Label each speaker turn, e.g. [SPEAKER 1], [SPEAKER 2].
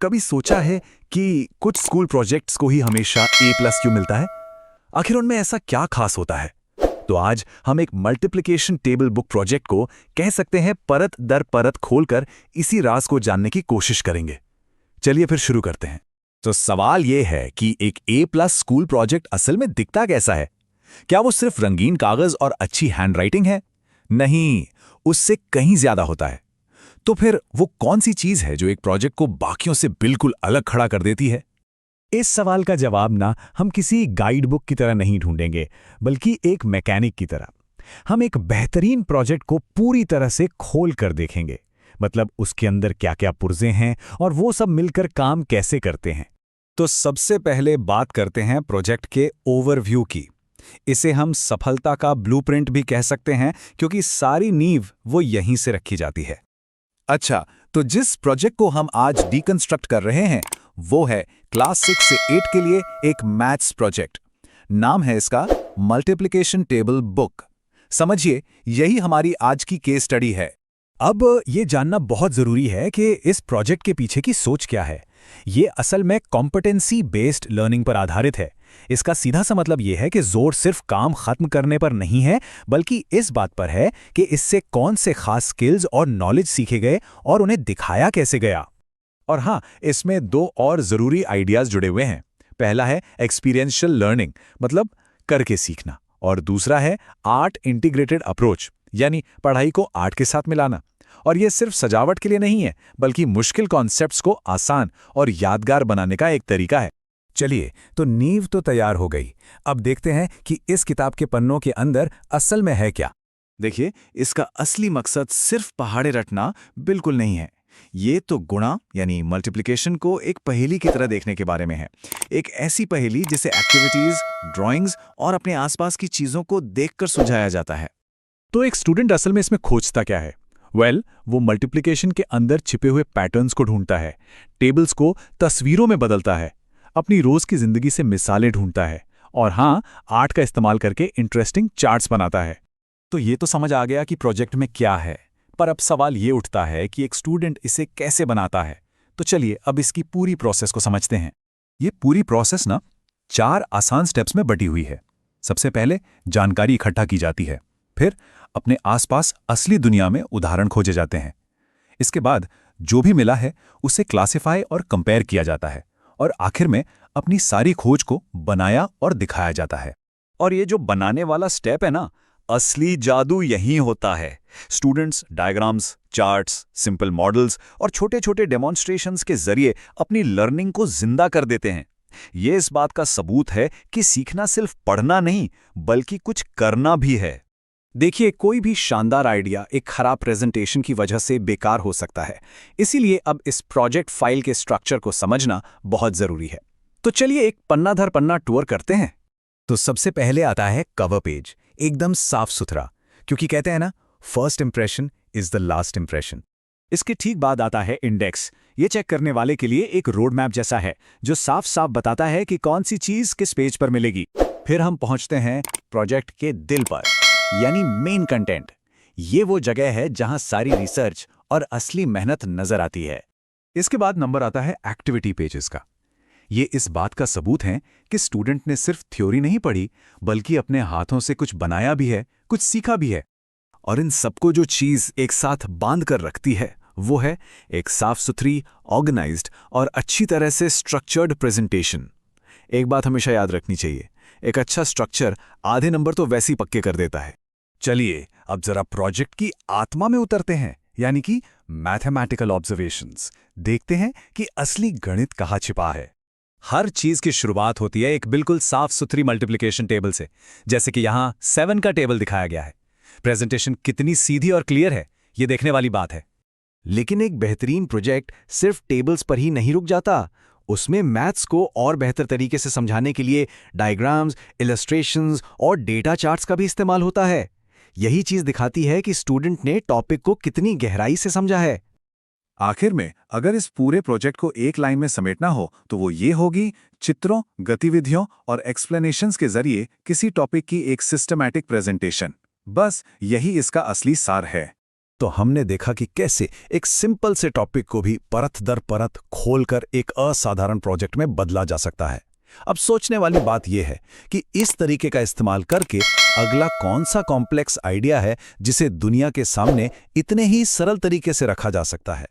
[SPEAKER 1] कभी सोचा है कि कुछ स्कूल प्रोजेक्ट्स को ही हमेशा ए प्लस क्यों मिलता है? आखिर उनमें ऐसा क्या खास होता है? तो आज हम एक मल्टीप्लिकेशन टेबल बुक प्रोजेक्ट को कह सकते हैं परत दर परत खोलकर इसी राज को जानने की कोशिश करेंगे। चलिए फिर शुरू करते हैं। तो सवाल यह है कि एक ए प्लस स्कूल प्रोजेक्ट असल में दिखता कैसा है? क्या वो सिर्फ रंगीन कागज और अच्छी हैंडराइटिंग है? नहीं, उससे कहीं ज्यादा होता है। तो फिर वो कौन सी चीज है जो एक प्रोजेक्ट को बाकियों से बिल्कुल अलग खड़ा कर देती है?
[SPEAKER 2] इस सवाल का जवाब ना हम किसी गाइड बुक की तरह नहीं ढूंढेंगे, बल्कि एक मैकेनिक की तरह। हम एक बेहतरीन प्रोजेक्ट को पूरी तरह से खोल कर देखेंगे। मतलब उसके अंदर क्या क्या पुर्जे हैं और वो सब मिलकर काम कैसे करते हैं।
[SPEAKER 1] तो सबसे पहले बात करते हैं प्रोजेक्ट के ओवरव्यू की। इसे हम सफलता का ब्लूप्रिंट भी कह सकते हैं, क्योंकि सारी नींव वो यहीं से रखी जाती है। अच्छा, तो जिस प्रोजेक्ट को हम आज डिकंस्ट्रक्ट कर रहे हैं वो है क्लास 6 से 8 के लिए एक मैथ्स प्रोजेक्ट। नाम है इसका मल्टीप्लिकेशन टेबल बुक। समझिए, यही हमारी आज की केस स्टडी है।
[SPEAKER 2] अब ये जानना बहुत जरूरी है कि इस प्रोजेक्ट के पीछे की सोच क्या है। ये असल में कॉम्पिटेंसी बेस्ड लर्निंग पर आधारित है। इसका सीधा सा मतलब ये है कि जोर सिर्फ काम खत्म करने पर नहीं है, बल्कि इस बात पर है कि इससे कौन से खास स्किल्स और नॉलेज सीखे गए और उन्हें दिखाया कैसे गया।
[SPEAKER 1] और हाँ, इसमें दो और जरूरी आइडियाज जुड़े हुए हैं। पहला है एक्सपीरियंशियल लर्निंग, मतलब करके सीखना, और दूसरा है आर्ट इंटीग्रेटेड अप्रोच, यानी पढ़ाई को आर्ट के साथ मिलाना। और यह सिर्फ सजावट के लिए नहीं है, बल्कि मुश्किल कॉन्सेप्ट्स को आसान और यादगार बनाने का एक तरीका है।
[SPEAKER 2] चलिए, तो नींव तो तैयार हो गई। अब देखते हैं कि इस किताब के पन्नों के अंदर असल में है क्या।
[SPEAKER 1] देखिए, इसका असली मकसद सिर्फ पहाड़े रटना बिल्कुल नहीं है। ये तो गुणा यानी मल्टीप्लिकेशन को एक पहेली की तरह देखने के बारे में है। एक ऐसी पहेली जिसे एक्टिविटीज, ड्राइंग्स और अपने आसपास की चीजों को देखकर सुलझाया जाता है।
[SPEAKER 2] तो एक स्टूडेंट असल में इसमें खोजता क्या है? वो मल्टीप्लिकेशन के अंदर छिपे हुए पैटर्न्स को ढूंढता है, टेबल्स को तस्वीरों में बदलता है, अपनी रोज की जिंदगी से मिसालें ढूंढता है, और हाँ, आर्ट का इस्तेमाल करके इंटरेस्टिंग चार्ट्स बनाता है।
[SPEAKER 1] तो ये तो समझ आ गया कि प्रोजेक्ट में क्या है, पर अब सवाल ये उठता है कि एक स्टूडेंट इसे कैसे बनाता है। तो चलिए अब इसकी पूरी प्रोसेस को समझते हैं। ये पूरी प्रोसेस ना 4 आसान स्टेप्स में बटी हुई है। सबसे पहले जानकारी इकट्ठा की जाती है, फिर अपने आसपास असली दुनिया में उदाहरण खोजे जाते हैं। इसके बाद जो भी मिला है उसे क्लासिफाई और कंपेयर किया जाता है, और आखिर में अपनी सारी खोज को बनाया और दिखाया जाता है। और ये जो बनाने वाला स्टेप है ना, असली जादू यहीं होता है। Students diagrams, charts, simple models और छोटे-छोटे डेमोन्स्ट्रेशंस के जरिए अपनी लर्निंग को जिंदा कर देते हैं। ये इस बात का सबूत है कि सीखना सिर्फ पढ़ना नहीं, बल्कि कुछ करना भी है। देखिए, कोई भी शानदार आइडिया एक खराब प्रेजेंटेशन की वजह से बेकार हो सकता है। इसीलिए अब इस प्रोजेक्ट फाइल के स्ट्रक्चर को समझना बहुत जरूरी है। तो चलिए एक पन्ना दर पन्ना टूर करते हैं।
[SPEAKER 2] तो सबसे पहले आता है कवर पेज, एकदम साफ सुथरा, क्योंकि कहते हैं ना, first impression is the last impression.
[SPEAKER 1] इसके ठीक बाद आता है इंडेक्स। ये चेक करने वाले के लिए एक रोड मैप जैसा है, जो साफ साफ बताता है कि कौन सी चीज किस पेज पर मिलेगी। फिर हम पहुंचते हैं प्रोजेक्ट के दिल पर, यानी मेन कंटेंट। ये वो जगह है जहां सारी रिसर्च और असली मेहनत नजर आती है। इसके बाद नंबर आता है एक्टिविटी पेजेस का। ये इस बात का सबूत है कि स्टूडेंट ने सिर्फ थ्योरी नहीं पढ़ी, बल्कि अपने हाथों से कुछ बनाया भी है, कुछ सीखा भी है। और इन सबको जो चीज एक साथ बांध कर रखती है वो है एक साफ सुथरी, ऑर्गेनाइज्ड और अच्छी तरह से स्ट्रक्चर्ड प्रेजेंटेशन। एक बात हमेशा याद रखनी चाहिए, एक अच्छा स्ट्रक्चर आधे नंबर तो वैसे ही पक्के कर देता है। चलिए अब जरा प्रोजेक्ट की आत्मा में उतरते हैं, यानी कि मैथमेटिकल ऑब्जर्वेशंस। देखते हैं कि असली गणित कहाँ छिपा है। हर चीज की शुरुआत होती है एक बिल्कुल साफ सुथरी मल्टीप्लिकेशन टेबल से, जैसे कि यहां 7 का टेबल दिखाया गया है। प्रेजेंटेशन कितनी सीधी और क्लियर है, ये देखने वाली बात है। लेकिन एक बेहतरीन प्रोजेक्ट सिर्फ टेबल्स पर ही नहीं रुक जाता। उसमें मैथ्स को और बेहतर तरीके से समझाने के लिए डायग्राम्स, इलस्ट्रेशंस और डेटा चार्ट्स का भी इस्तेमाल होता है। यही चीज दिखाती है कि स्टूडेंट ने टॉपिक को कितनी गहराई से समझा है। आखिर में अगर इस पूरे प्रोजेक्ट को एक लाइन में समेटना हो तो वो ये होगी: चित्रों, गतिविधियों और एक्सप्लेनेशंस के जरिए किसी टॉपिक की एक सिस्टमैटिक प्रेजेंटेशन। बस यही इसका असली सार है।
[SPEAKER 3] तो हमने देखा कि कैसे एक सिंपल से टॉपिक को भी परत दर परत खोलकर एक असाधारण प्रोजेक्ट में बदला जा सकता है। अब सोचने वाली बात यह है कि इस तरीके का इस्तेमाल करके अगला कौन सा कॉम्प्लेक्स आइडिया है जिसे दुनिया के सामने इतने ही सरल तरीके से रखा जा सकता है।